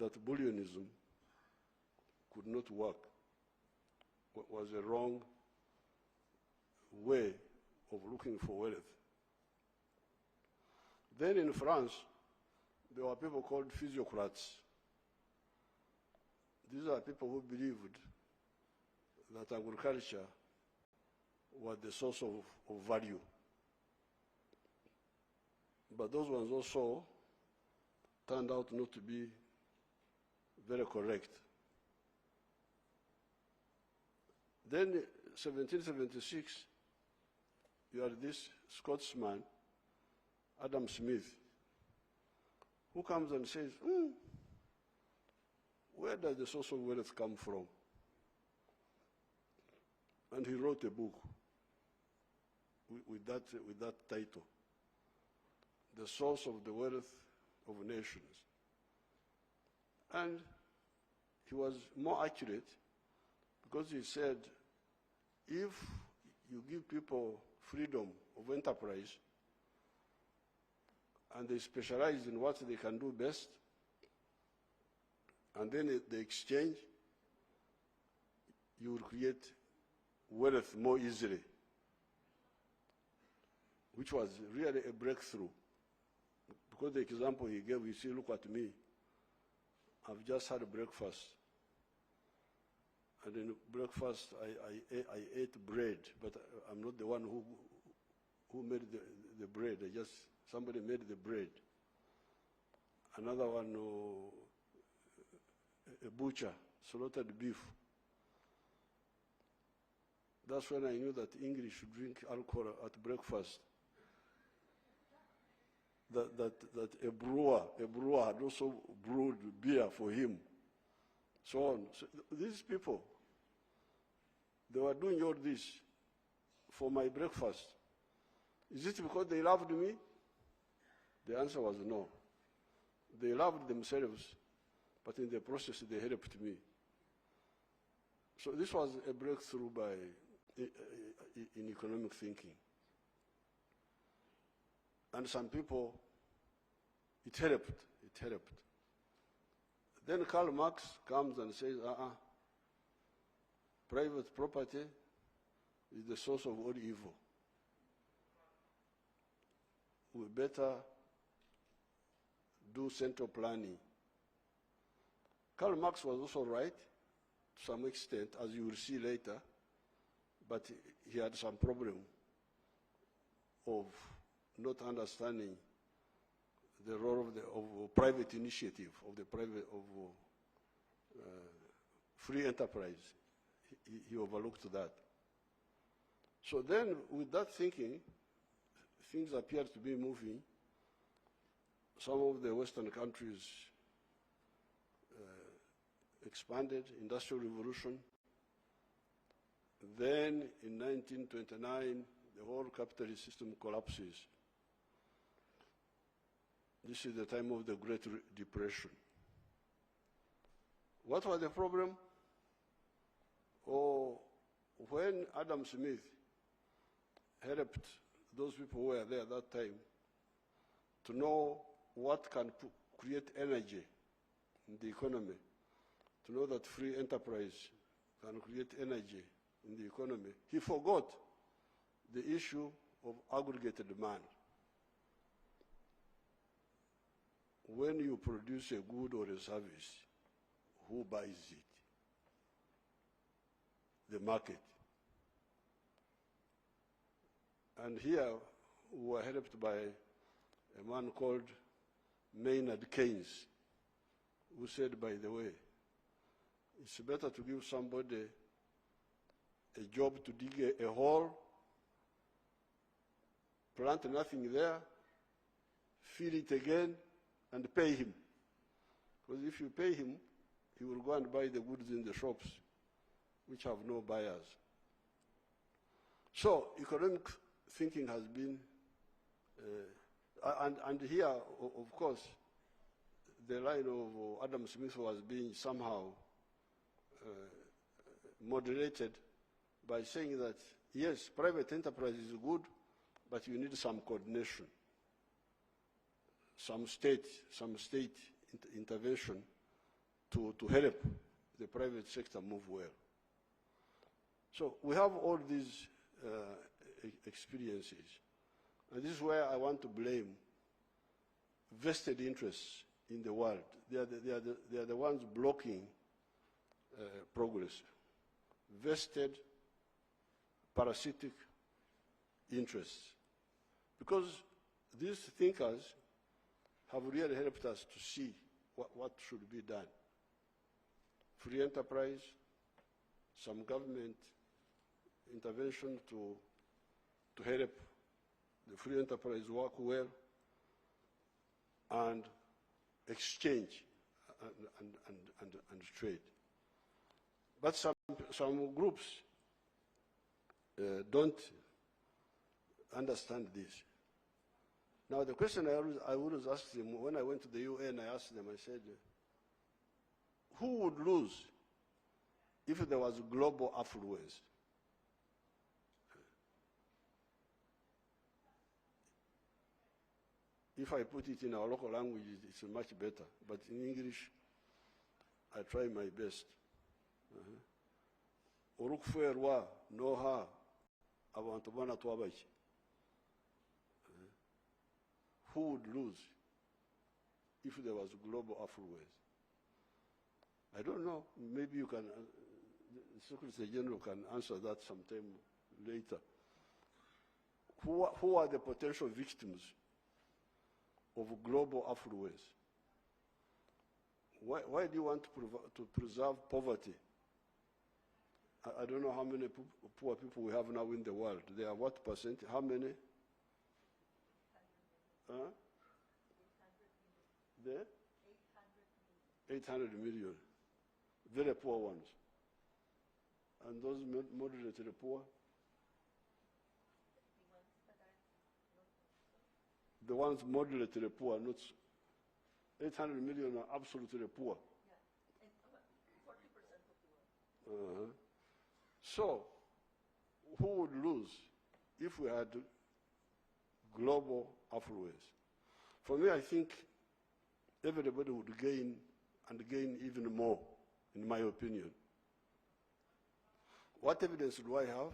that bullionism could not work, was a wrong way of looking for wealth. Then in France, there were people called physiocrats. These are people who believed that agriculture was the source of value. But those ones also turned out not to be very correct. Then 1776, you had this Scotsman, Adam Smith, who comes and says, where does the source of wealth come from? And he wrote a book with that title, The Source of the Wealth of Nations. And he was more accurate because he said, if you give people freedom of enterprise and they specialize in what they can do best, and then they exchange, you will create wealth more easily, which was really a breakthrough. Because the example he gave, you see, look at me. I've just had breakfast. And in breakfast, I ate bread, but I'm not the one who made the bread. Somebody made the bread. Another one, a butcher, slaughtered beef. That's when I knew that English should drink alcohol at breakfast. That a brewer had also brewed beer for him. So on. So these people, they were doing all this for my breakfast. Is it because they loved me? The answer was no. They loved themselves, but in the process they helped me. So this was a breakthrough in economic thinking. And some people, it helped. Then Karl Marx comes and says, private property is the source of all evil. We better do central planning. Karl Marx was also right to some extent, as you will see later, but he had some problem of not understanding the role of private initiative, of free enterprise. He overlooked that. So then, with that thinking, things appear to be moving. Some of the Western countries expanded, industrial revolution. Then, in 1929, the whole capitalist system collapses. This is the time of the Great Depression. What was the problem? When Adam Smith helped those people who were there at that time to know what can create energy in the economy, to know that free enterprise can create energy in the economy, he forgot the issue of aggregated demand. When you produce a good or a service, who buys it? The market. And here we were helped by a man called Maynard Keynes, who said, by the way, it's better to give somebody a job to dig a hole, plant nothing there, fill it again, and pay him. Because if you pay him, he will go and buy the goods in the shops, which have no buyers. So economic thinking has been, and here, of course, the line of Adam Smith was being somehow moderated by saying that, yes, private enterprise is good, but you need some coordination, some state intervention to help the private sector move well. So we have all these experiences. And this is where I want to blame vested interests in the world. They are the ones blocking progress. Vested, parasitic interests. Because these thinkers have really helped us to see what should be done. Free enterprise, some government intervention to help the free enterprise work well, and exchange and trade. But some groups don't understand this. Now the question I always ask them, when I went to the UN, I asked them, I said, who would lose if there was global affluence? If I put it in our local language, it's much better. But in English, I try my best. Orukferwa noha abantu bana twabaki. Who would lose if there was global affluence? I don't know. Maybe you can, the Secretary General can answer that sometime later. Who are the potential victims of global affluence? Why do you want to preserve poverty? I don't know how many poor people we have now in the world. They are what percent? How many? 800 million. Very poor ones. And those moderately poor? The ones moderately poor, not 800 million are absolutely poor. Yeah, and 40% of the world. So, who would lose if we had global affluence? For me, I think everybody would gain, and gain even more, in my opinion. What evidence do I have?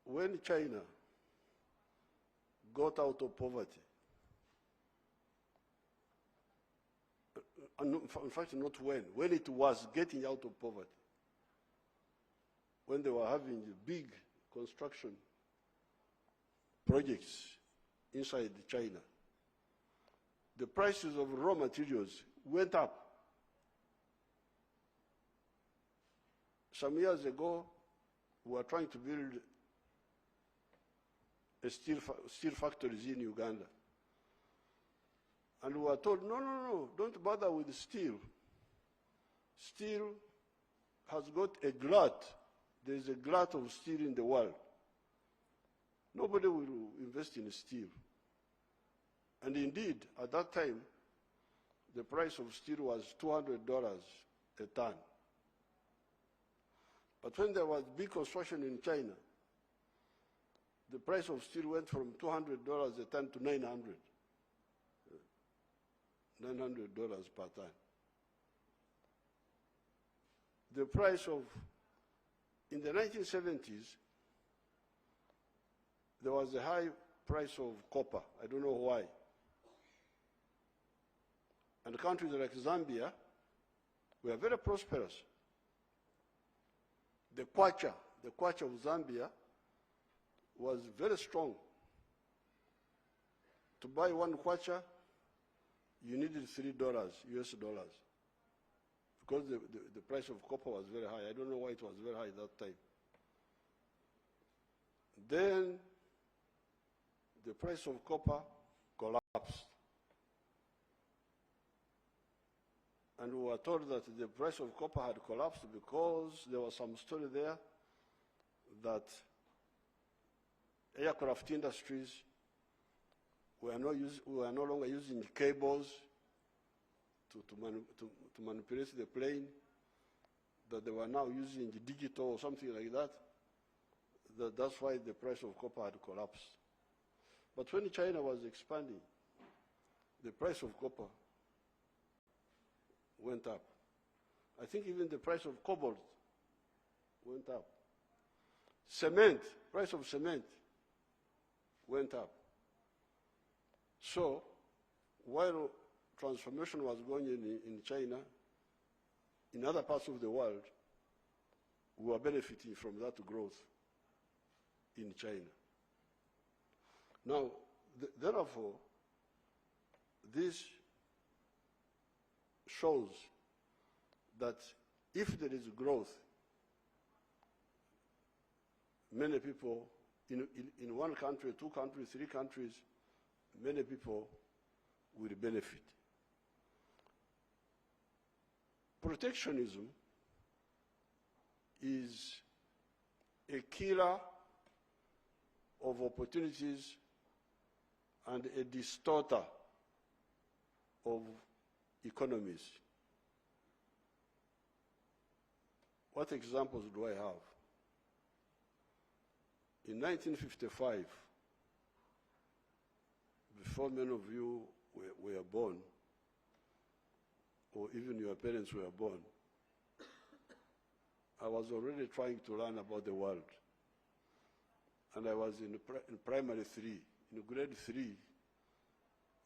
When China got out of poverty, in fact, not when it was getting out of poverty, when they were having big construction projects inside China, the prices of raw materials went up. Some years ago, we were trying to build steel factories in Uganda. And we were told, no, don't bother with steel. Steel has got a glut. There's a glut of steel in the world. Nobody will invest in steel. And indeed, at that time, the price of steel was $200 a ton. But when there was big construction in China, the price of steel went from $200 a ton to $900 per ton. The price of, in the 1970s, there was a high price of copper. I don't know why. And countries like Zambia were very prosperous. The kwacha of Zambia was very strong. To buy one kwacha, you needed $3 US dollars, because the price of copper was very high. I don't know why it was very high at that time. Then the price of copper collapsed. And we were told that the price of copper had collapsed because there was some story there that aircraft industries were no longer using cables to manipulate the plane, that they were now using the digital or something like that. That's why the price of copper had collapsed. But when China was expanding, the price of copper went up. I think even the price of cobalt went up. Cement, price of cement went up. So while transformation was going in China, in other parts of the world, we were benefiting from that growth in China. Now, therefore, this shows that if there is growth, many people, in one country, two countries, three countries, many people will benefit. Protectionism is a killer of opportunities and a distorter of economies. What examples do I have? In 1955, before many of you were born, or even your parents were born, I was already trying to learn about the world. And I was in primary 3, in grade 3,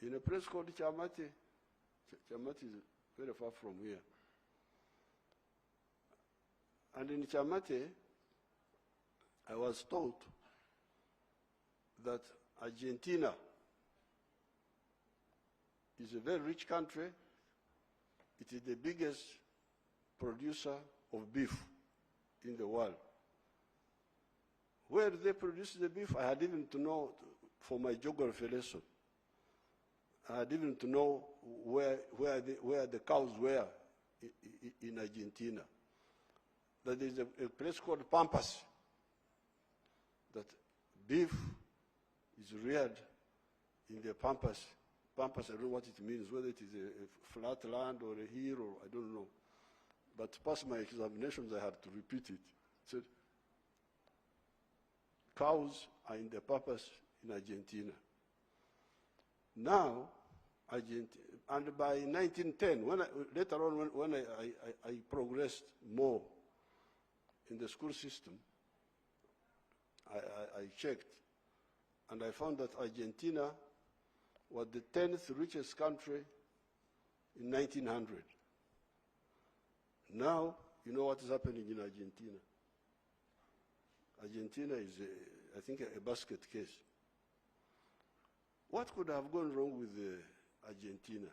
in a place called Chamate. Chamate is very far from here. And in Chamate, I was taught that Argentina is a very rich country. It is the biggest producer of beef in the world. Where do they produce the beef? I had even to know for my geography lesson. I had even to know where the cows were in Argentina. That there is a place called Pampas, that beef is reared in the Pampas. Pampas, I don't know what it means, whether it is a flat land or a hill, or I don't know. But to pass my examinations, I had to repeat it. So, cows are in the Pampas in Argentina. Now, and by 1910, later on when I progressed more in the school system, I checked, and I found that Argentina was the 10th richest country in 1900. Now, you know what is happening in Argentina. Argentina is, I think, a basket case. What could have gone wrong with Argentina?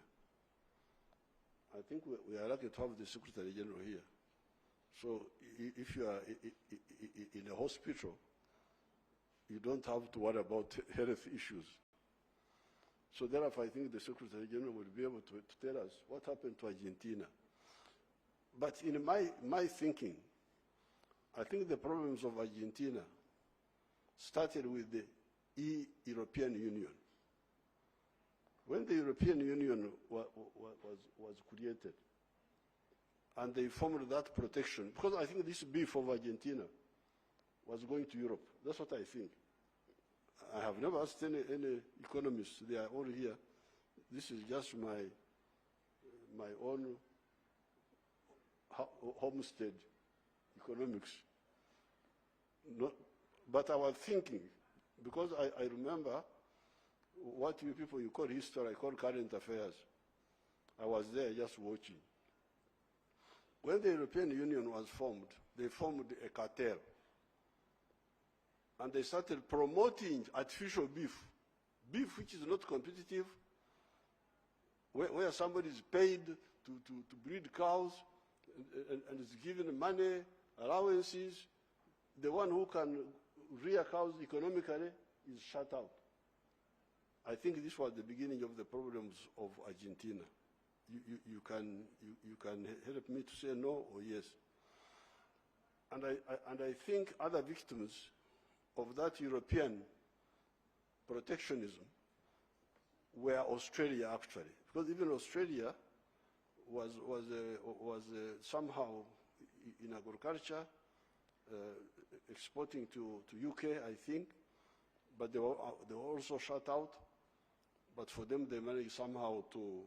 I think we are lucky to have the Secretary General here. So if you are in a hospital, you don't have to worry about health issues. So therefore, I think the Secretary General will be able to tell us what happened to Argentina. But in my thinking, I think the problems of Argentina started with the European Union. When the European Union was created, and they formed that protection, because I think this beef of Argentina was going to Europe. That's what I think. I have never asked any economists. They are all here. This is just my own homestead economics. But I was thinking, because I remember what you people, you call history, I call current affairs. I was there just watching. When the European Union was formed, they formed a cartel. And they started promoting artificial beef, beef which is not competitive, where somebody is paid to breed cows and is given money, allowances. The one who can rear cows economically is shut out. I think this was the beginning of the problems of Argentina. You can help me to say no or yes. And I think other victims of that European protectionism were Australia, actually, because even Australia was somehow in agriculture exporting to UK, I think, but they were also shut out. But for them, they managed somehow to